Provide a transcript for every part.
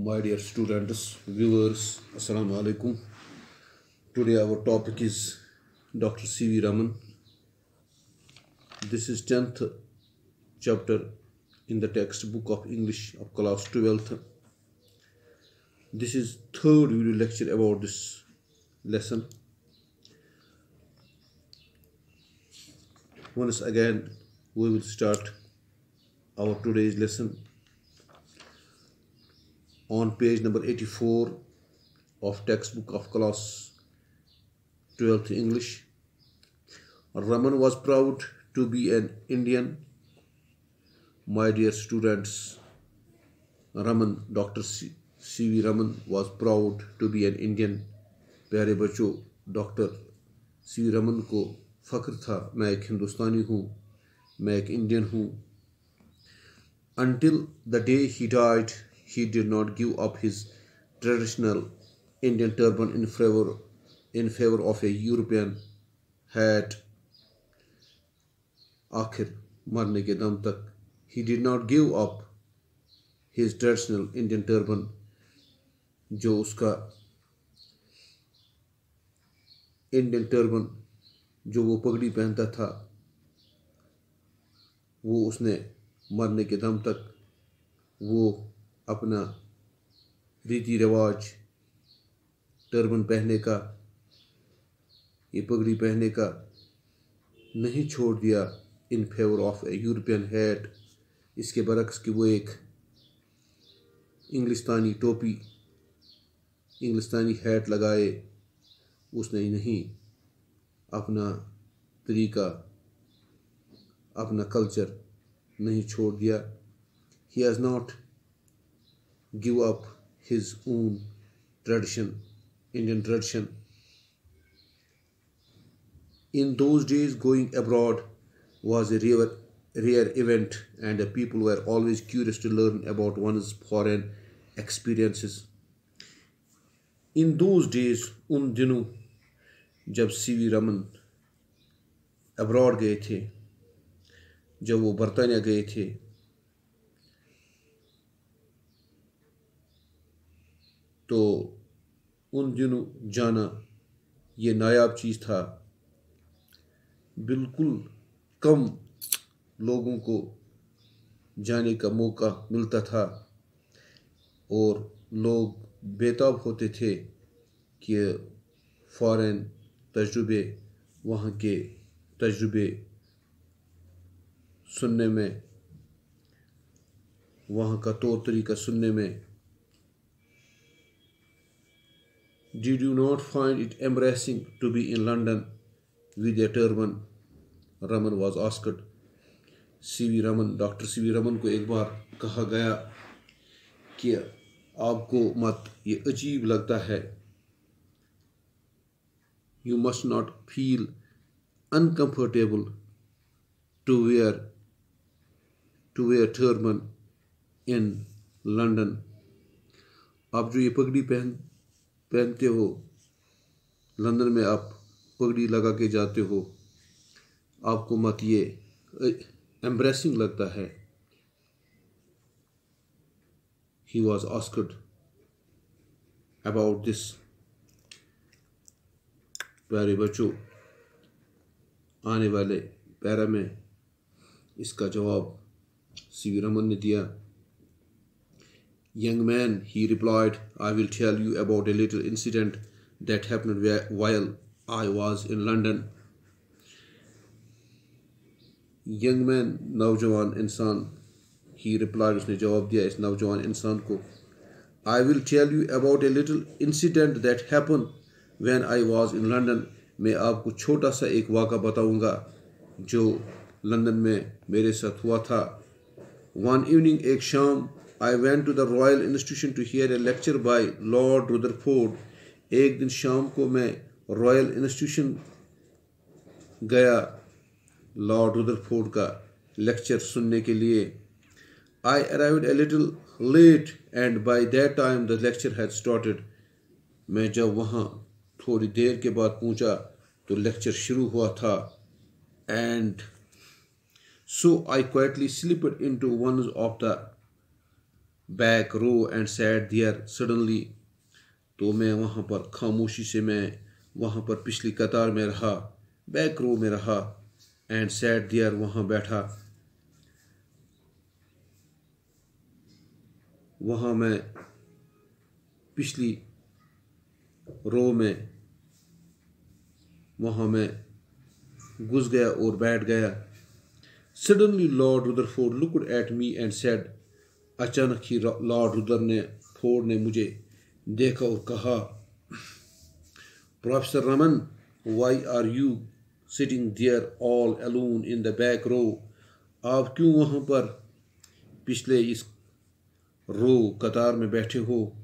My dear students, viewers, Assalamu alaikum. Today our topic is Dr. C.V. Raman. This is 10th chapter in the textbook of English of class 12th. This is third video lecture about this lesson. Once again, we will start our today's lesson on page number 84 of textbook of class 12th English. Raman was proud to be an Indian. My dear students, Raman, Dr. C.V. Raman was proud to be an Indian. प्यारे बच्चों, doctor C.V. Raman को फ़ख्र था, मैं एक हिंदुस्तानी हूँ, मैं एक Indian हूँ. Until the day he died, he did not give up his traditional Indian turban in favor of a European hat. आखिर मरने के दम तक he did not give up his traditional Indian turban, जो उसका इंडियन टर्बन जो वो पगड़ी पहनता था, वो उसने मरने के दम तक वो अपना रीति रिवाज टर्बन पहनने का, ये पगड़ी पहनने का नहीं छोड़ दिया in favour of A European hat. इसके बरक्स कि वो एक इंग्लिस्तानी टोपी, इंग्लिस्तानी हैट लगाए, उसने नहीं अपना तरीका, अपना कल्चर नहीं छोड़ दिया. He has not give up his own tradition, Indian tradition. In those days, going abroad was a rare event, and the people were always curious to learn about one's foreign experiences. In those days, उन दिनों जब C.V. Raman abroad गए थे, जब वो बरतानिया गए थे, तो उन दिनों जाना ये नायाब चीज़ था. बिल्कुल कम लोगों को जाने का मौका मिलता था और लोग बेताब होते थे कि फ़ॉरेन तजुर्बे, वहाँ के तजुर्बे सुनने में, वहाँ का तौर तरीका सुनने में. Did you not find it embarrassing to be in London with a turban? Raman was asked. C.V. Raman, doctor C.V. Raman को एक बार कहा गया कि आपको मत ये अजीब लगता है, you must not feel uncomfortable to wear turban in London. आप जो ये पगड़ी पहनते हो, लंदन में आप पगड़ी लगा के जाते हो, आपको मत ये एम्ब्रेसिंग लगता है. He was asked about this. प्यारे बच्चों, आने वाले पैरा में इसका जवाब C.V. रमन ने दिया. Young man, he replied, I will tell you about a little incident that happened while I was in London. Young man, नौजवान इंसान, he replied, उसने जवाब दिया इस नौजवान इंसान को, I will tell you about a little incident that happened when I was in London. मैं आपको छोटा सा एक वाक़ा बताऊंगा जो लंदन में मेरे साथ हुआ था. One evening, एक शाम, I went to the Royal Institution to hear a lecture by Lord Rutherford. एक दिन शाम को मैं रॉयल इंस्टीट्यूशन गया लॉर्ड रुदरफोर्ड का लेक्चर सुनने के लिए. I arrived a little late and by that time the lecture had started. मैं जब वहाँ थोड़ी देर के बाद पहुँचा तो लेक्चर शुरू हुआ था. And so I quietly slipped into one of the back row and sat there suddenly. तो मैं वहाँ पर खामोशी से मैं वहाँ पर पिछली कतार में रहा, बैक रो में रहा, and sat there वहाँ बैठा। वहाँ मैं पिछली रो में वहाँ मैं घुस गया और बैठ गया। Suddenly Lord Rutherford looked at me and said, अचानक ही लॉर्ड रुदरफोर्ड ने मुझे देखा और कहा, professor Raman, why are you sitting there all alone in the back row? आप क्यों वहाँ पर पिछले इस रो कतार में बैठे हो?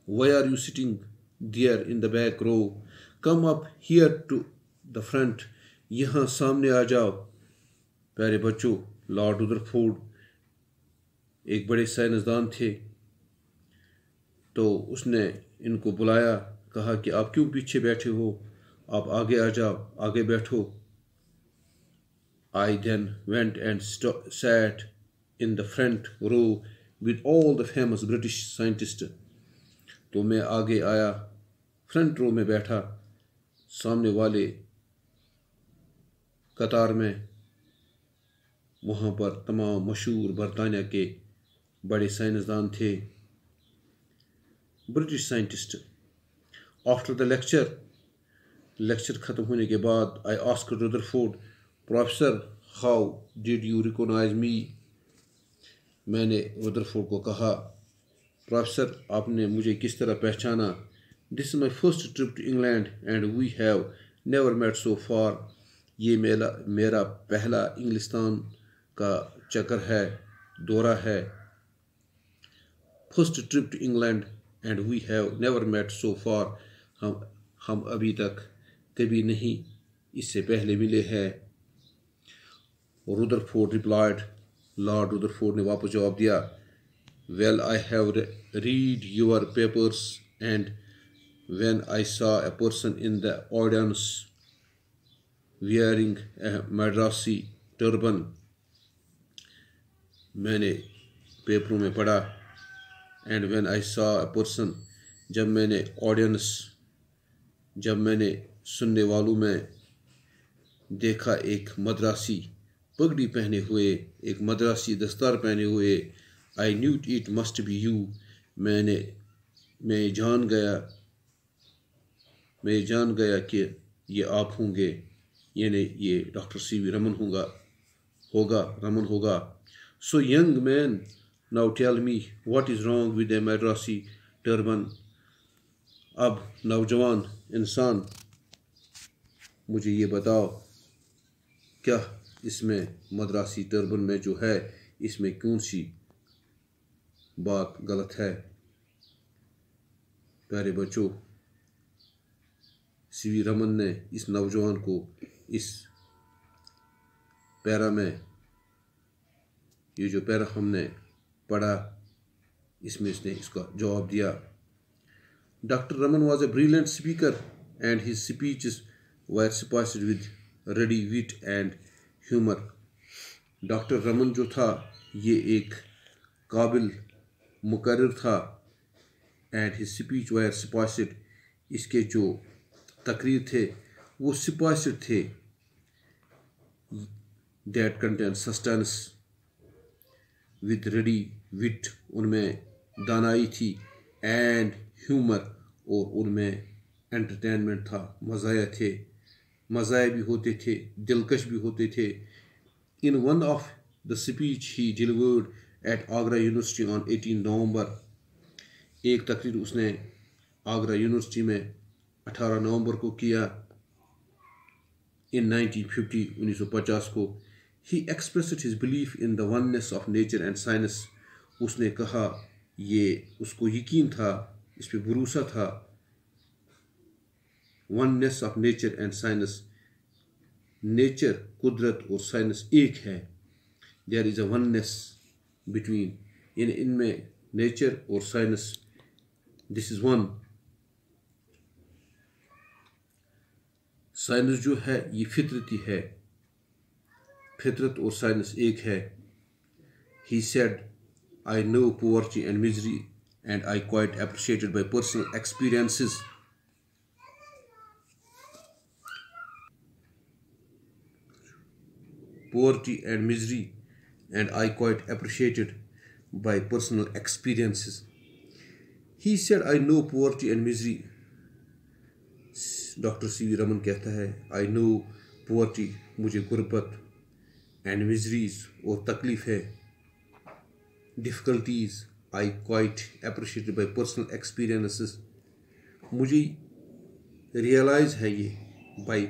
Why are you sitting there in the back row? Come up here to the front. यहाँ सामने आ जाओ। प्यारे बच्चों, लॉर्ड रुदरफोर्ड एक बड़े साइंसदान थे, तो उसने इनको बुलाया, कहा कि आप क्यों पीछे बैठे हो, आप आगे आ जाओ, आगे बैठो। I then went and sat in the front row with all the famous British scientists. तो मैं आगे आया, फ्रंट रो में बैठा, सामने वाले कतार में। वहाँ पर तमाम मशहूर बरतानिया के बड़े साइंसदान थे, British scientist. After the lecture ख़त्म होने के बाद I asked Rutherford, professor, how did you recognise me? मैंने रुदरफोर्ड को कहा, प्रोफेसर, आपने मुझे किस तरह पहचाना? This is my first trip to England and we have never met so far. ये मेरा पहला इंग्लिस्तान का चक्कर है, दौरा है। First trip to England and we have never met so far. हम अभी तक कभी नहीं इससे पहले मिले हैं। रुदरफोर्ड रिप्लाइड, लॉर्ड रुदरफोर्ड ने वापस जवाब दिया, well I have read your papers and when I saw a person in the audience wearing a Madrasi turban. मैंने पेपरों में पढ़ा, and when I saw a person, जब मैंने सुनने वालों में देखा एक मद्रासी पगड़ी पहने हुए, एक मद्रासी दस्तार पहने हुए, I knew it must be you. मैं जान गया कि ये आप होंगे, यानी ये डॉक्टर सीवी रमन होगा। So young man, now tell me what is wrong with a Madrasi turban. अब नौजवान इंसान, मुझे ये बताओ, क्या इसमें मद्रासी टर्बन में जो है, इसमें कौन सी बात गलत है? प्यारे बच्चों, सीवी रमन ने इस नौजवान को इस पैरा में, ये जो पैरा हमने पढ़ा, इसमें इसने इसका जवाब दिया। Doctor Raman was a brilliant speaker and his speeches were spiced with ready wit and humour. Doctor Raman जो था, ये एक काबिल मुकर्रिर था, and his speech were spiced, इसके जो तकरीर थे वो स्पाइस्ड थे, that contain sustenance with ready wit, उनमें दानाई थी, एंड ह्यूमर, और उनमें एंटरटेनमेंट था, मज़ाया भी होते थे, दिलकश भी होते थे। In one of the speech he delivered eight Agra university on 18 नवंबर, एक तकरीर उसने आगरा यूनिवर्सिटी में 18 नवंबर को किया, इन 1950 को। He expressed his belief in the oneness of nature and science. उसने कहा, ये उसको यकीन था, इस पे भरोसा था, oneness of nature and science, nature, कुदरत और साइंस एक है। There is a oneness between, इनमें नेचर और science, this is one. Science जो है ये फितरती है, फितरत और साइंस एक है। He said I know poverty and misery, and I quite appreciated by personal experiences. Poverty and misery, and I quite appreciated by personal experiences. He said, I know poverty and misery. Doctor C.V. Raman कहता है, I know poverty, मुझे गुर्बत, and miseries और तकलीफ है, difficulties I quite appreciated by personal experiences, मुझे realise है ये बाई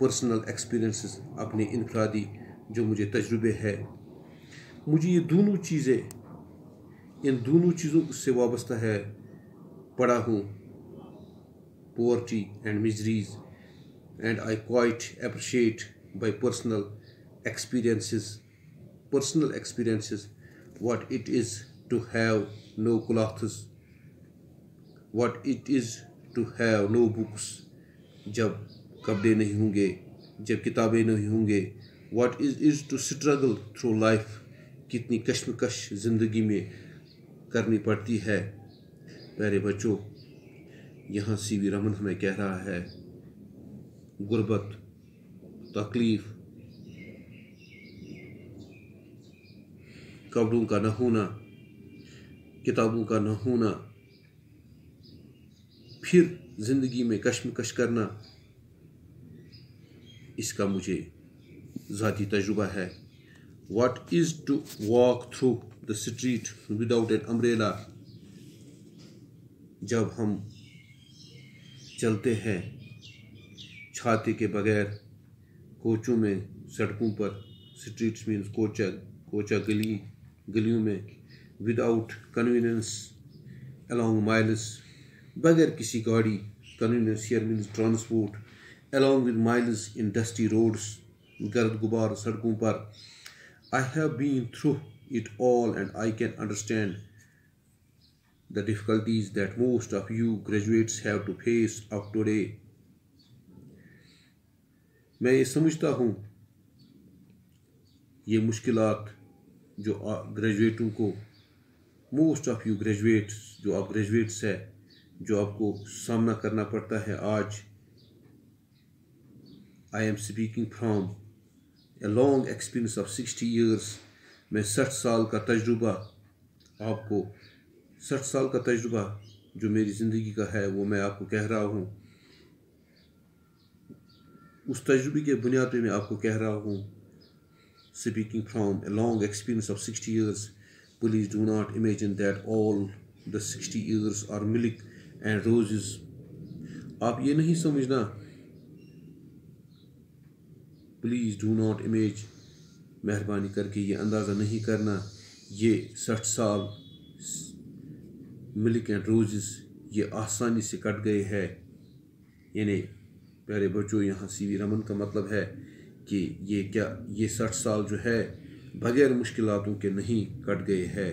पर्सनल एक्सपीरियंसेस, अपने इनफरादी जो मुझे तजुर्बे है, मुझे ये दोनों चीज़ें, इन दोनों चीज़ों से वाबस्ता है, पढ़ा हूँ, poverty and miseries, and I quite appreciate by personal experiences, what it is to have no clothes, what it is to have no books, जब कपड़े नहीं होंगे, जब किताबें नहीं होंगे, what it is to struggle through life, कितनी कश्मकश ज़िंदगी में करनी पड़ती है। प्यारे बच्चों, यहाँ C.V. रमन हमें कह रहा है, गुर्बत, तकलीफ, कपड़ों का न होना, किताबों का न होना, फिर ज़िंदगी में कश्मकश करना, इसका मुझे ज़ाती तजुर्बा है। What is to walk through the street without an umbrella, जब हम चलते हैं छाते के बगैर कोचों में, सड़कों पर, स्ट्रीट्स मीन्स कोचा गलियों में, विदाउट कन्वीनियंस अलॉन्ग माइल्स, बगैर किसी गाड़ी, convenience here means transport, along with miles in dusty roads, गर्द गुबार सड़कों पर। I have been through it all and I can understand the difficulties that most of you graduates have to face up today. मैं ये समझता हूँ, ये मुश्किलात जो ग्रेजुएटों को, मोस्ट ऑफ यू ग्रेजुएट्स, जो आप ग्रेजुएट्स है, जो आपको सामना करना पड़ता है आज। I am speaking from a long experience of 60 years, मैं 60 साल का तजुर्बा आपको, 60 साल का तजुर्बा जो मेरी ज़िंदगी का है, वो मैं आपको कह रहा हूँ। उस तजुर्बे के बुनियाद पे मैं आपको कह रहा हूँ, speaking from a long experience of 60 years, please do not imagine that all the 60 years are milk and roses. आप ये नहीं समझना, प्लीज़ डू नॉट इमेज, मेहरबानी करके ये अंदाज़ा नहीं करना, ये 60 साल मिल्क एंड रोजेस ये आसानी से कट गए हैं। यानी प्यारे बच्चों, यहाँ C.V. रमन का मतलब है कि ये 60 साल जो है बगैर मुश्किलातों के नहीं कट गए हैं।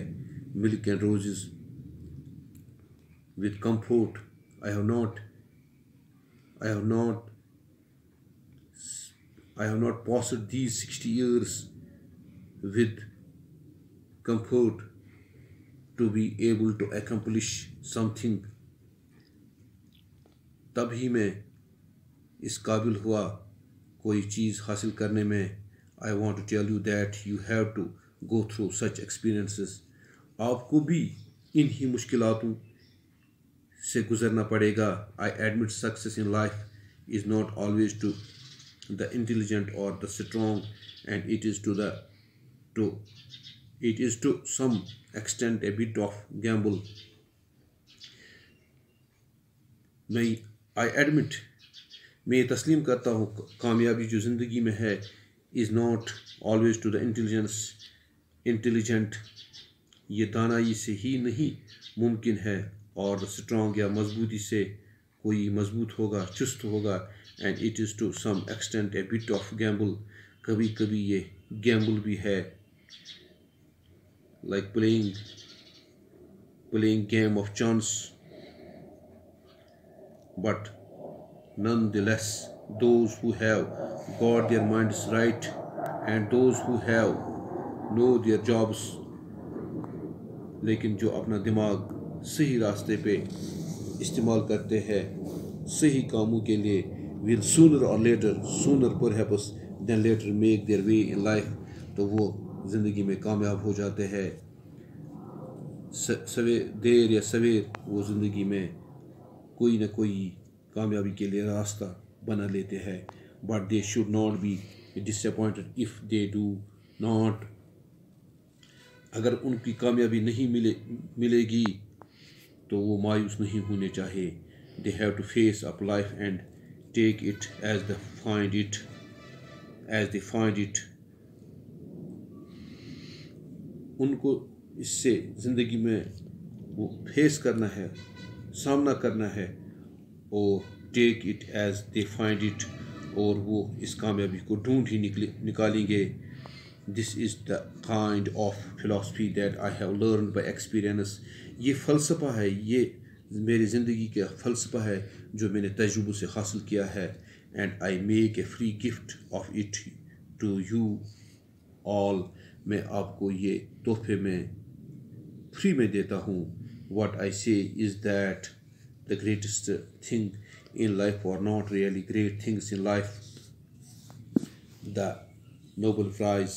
Milk and roses with comfort, I have not passed these 60 years with comfort to be able to accomplish something, तभी मैं इस काबिल हुआ कोई चीज़ हासिल करने में। I want to tell you that you have to go through such experiences, आपको भी इन्हीं मुश्किलातों से गुजरना पड़ेगा। I admit success in life is not always to the intelligent or the strong, and it is to some extent a bit of gamble. I admit, मैं तस्लीम करता हूँ, कामयाबी जो ज़िंदगी में है is not always to the intelligent, ये दानाई से ही नहीं मुमकिन है, और स्ट्रॉन्ग या मजबूती से कोई मजबूत होगा, चुस्त होगा, and it is to some extent a bit of gamble, कभी कभी ये गैम्बल भी है, like playing game of chance, but nonetheless those who have got their minds right and those who have know their jobs लेकिन जो अपना दिमाग सही रास्ते पे इस्तेमाल करते हैं सही कामों के लिए, will sooner or later, sooner perhaps than later make their way in life, तो वो ज़िंदगी में कामयाब हो जाते हैं। देर या सवेर वो ज़िंदगी में कोई ना कोई कामयाबी के लिए रास्ता बना लेते हैं। But they should not be disappointed if they do not, अगर उनकी कामयाबी नहीं मिलेगी तो वो मायूस नहीं होने चाहिए। They have to face up life and take it as the find it as they find it. उनको इससे ज़िंदगी में वो फेस करना है, सामना करना है, और take it as they find it, और वो इस कामयाबी को ढूंढ ही निकालेंगे। This is the kind of philosophy that I have learn by experience. ये फ़लसफ़ा है, ये मेरी ज़िंदगी का फ़लसफ़ा है जो मैंने तजुर्बे से हासिल किया है। And I make a free gift of it to you all. मैं आपको ये तोहफे में फ्री में देता हूँ। What I say is that the greatest thing in life are not really great things in life. The Nobel Prize,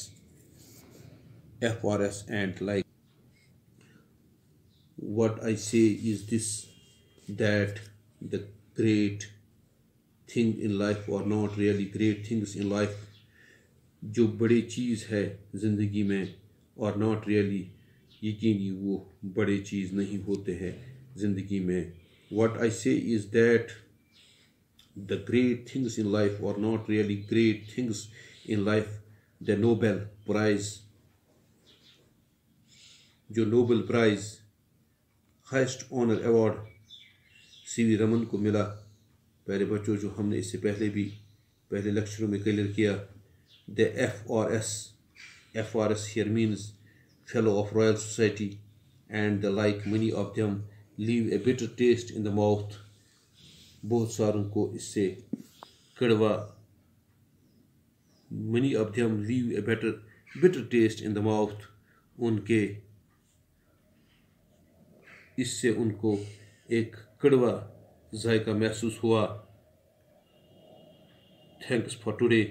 FRS, and like. What I say is this, that the great thing in life are not really great things in life. जो बड़ी चीज़ है ज़िंदगी में और not really, यकीनी वो बड़ी चीज़ नहीं होते हैं ज़िंदगी में। What I say is that the great things in life are not really great things in life. The Nobel Prize, जो Nobel prize highest honour award CV Raman को मिला, प्यारे बच्चों, जो हमने इससे पहले भी पहले लेक्चरों में क्लियर किया। The FRS here means Fellow of Royal Society, and the like many of them leave a bitter taste in the mouth. बहुत सारों को इससे कड़वा, many of them leave a bitter taste in the mouth. उनके इससे उनको एक कड़वा जायका महसूस हुआ। Thanks for today.